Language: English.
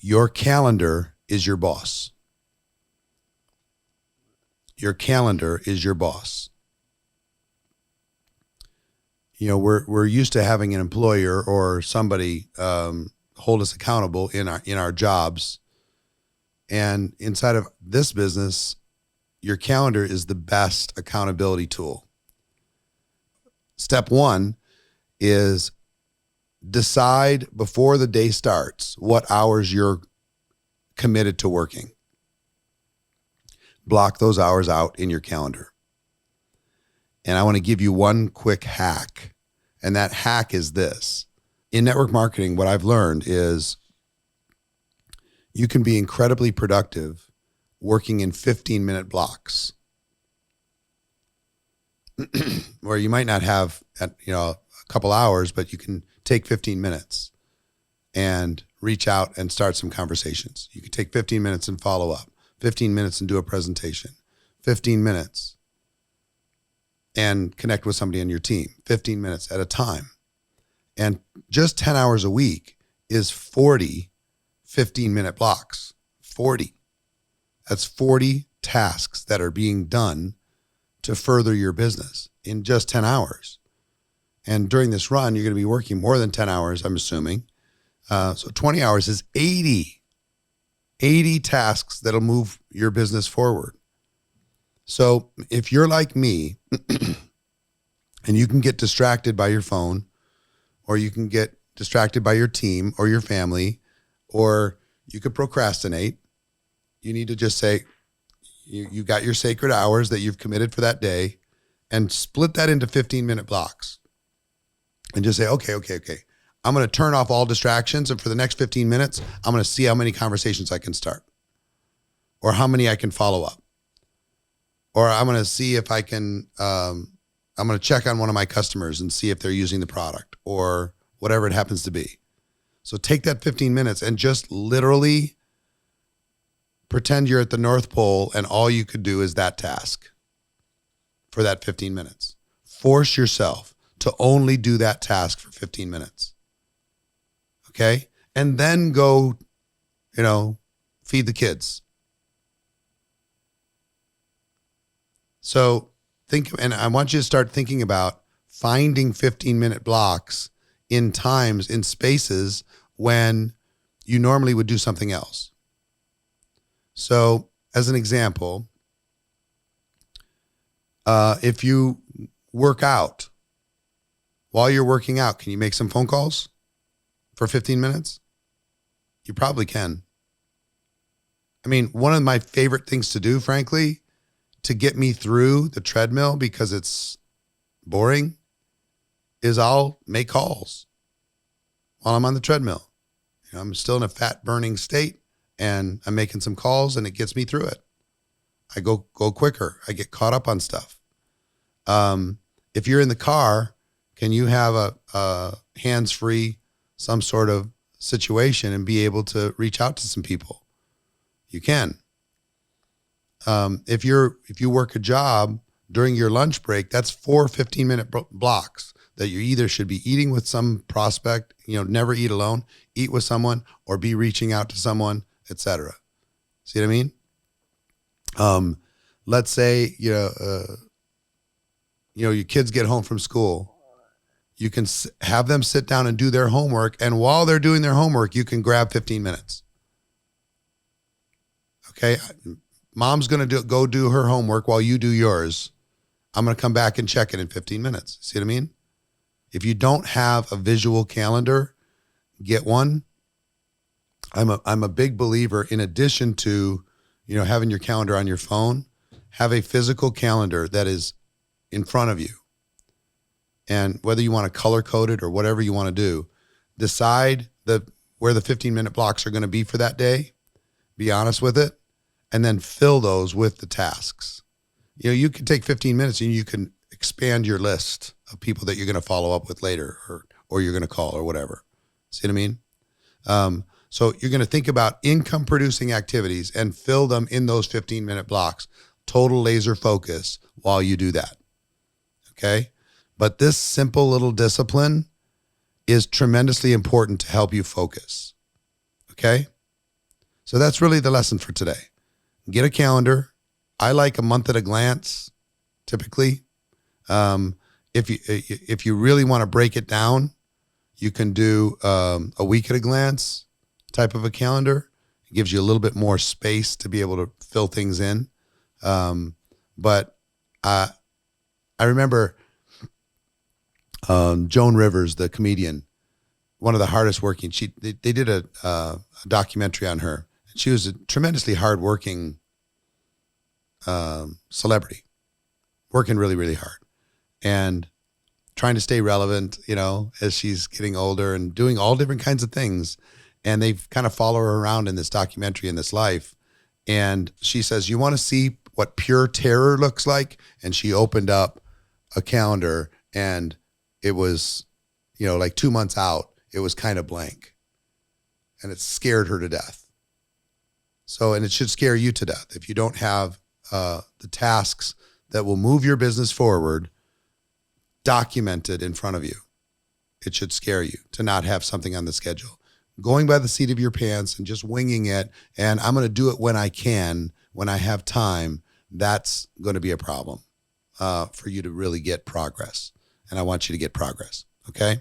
Your calendar is your boss. Your calendar is your boss. You know, we're used to having an employer or somebody hold us accountable in our jobs. And inside of this business, your calendar is the best accountability tool. Step one is decide before the day starts what hours you're committed to working. Block those hours out in your calendar. And I want to give you one quick hack. And that hack is this. In network marketing, what I've learned is you can be incredibly productive working in 15-minute blocks where you might not have a couple hours, but you can take 15 minutes and reach out and start some conversations. You can take 15 minutes and follow up, 15 minutes and do a presentation, 15 minutes and connect with somebody on your team, 15 minutes at a time. And just 10 hours a week is 40 15-minute blocks. 40. That's 40 tasks that are being done to further your business in just 10 hours. And during this run, you're going to be working more than 10 hours, I'm assuming. So 20 hours is 80 tasks that'll move your business forward. So if you're like me and you can get distracted by your phone, or you can get distracted by your team or your family, or you could procrastinate, you need to just say, you got your sacred hours that you've committed for that day, and split that into 15-minute blocks. And just say, okay. I'm going to turn off all distractions. And for the next 15 minutes, I'm going to see how many conversations I can start, or how many I can follow up. Or I'm going to see if I can, I'm going to check on one of my customers and see if they're using the product or whatever it happens to be. So take that 15 minutes and just literally pretend you're at the North Pole and all you could do is that task for that 15 minutes. Force yourself to only do that task for 15 minutes. Okay? And then go, feed the kids. So and I want you to start thinking about finding 15-minute blocks in times, in spaces when you normally would do something else. So as an example, if you work out, while you're working out, can you make some phone calls for 15 minutes? You probably can. I mean, one of my favorite things to do, frankly, to get me through the treadmill because it's boring, is I'll make calls while I'm on the treadmill. I'm still in a fat burning state and I'm making some calls and it gets me through it. I go quicker. I get caught up on stuff. If you're in the car, can you have a hands-free, some sort of situation and be able to reach out to some people? You can. If you work a job during your lunch break, that's 4 15-minute blocks that you either should be eating with some prospect, never eat alone, eat with someone, or be reaching out to someone, etc. See what I mean? Let's say, your kids get home from school. You can have them sit down and do their homework. And while they're doing their homework, you can grab 15 minutes. Okay. Mom's going to go do her homework while you do yours. I'm going to come back and check it in 15 minutes. See what I mean? If you don't have a visual calendar, get one. I'm a big believer, in addition to, having your calendar on your phone, have a physical calendar that is in front of you. And whether you want to color code it or whatever you want to do, decide where the 15-minute blocks are going to be for that day. Be honest with it. And then fill those with the tasks. You can take 15 minutes and you can expand your list of people that you're going to follow up with later or you're going to call or whatever. See what I mean? So you're going to think about income producing activities and fill them in those 15-minute blocks. Total laser focus while you do that. Okay? But this simple little discipline is tremendously important to help you focus. Okay? So that's really the lesson for today. Get a calendar. I like a month at a glance, typically. If you really want to break it down, you can do a week at a glance type of a calendar. It gives you a little bit more space to be able to fill things in. But I remember Joan Rivers, the comedian, one of the hardest working. They did a documentary on her. She was a tremendously hardworking celebrity, working really, really hard, and trying to stay relevant, as she's getting older and doing all different kinds of things. And they kind of follow her around in this documentary, in this life. And she says, you want to see what pure terror looks like? And she opened up a calendar, and it was, like 2 months out, it was kind of blank, and it scared her to death. So, and it should scare you to death. If you don't have the tasks that will move your business forward documented in front of you, it should scare you to not have something on the schedule. Going by the seat of your pants and just winging it, and I'm going to do it when I can, when I have time, that's going to be a problem for you to really get progress. And I want you to get progress, okay?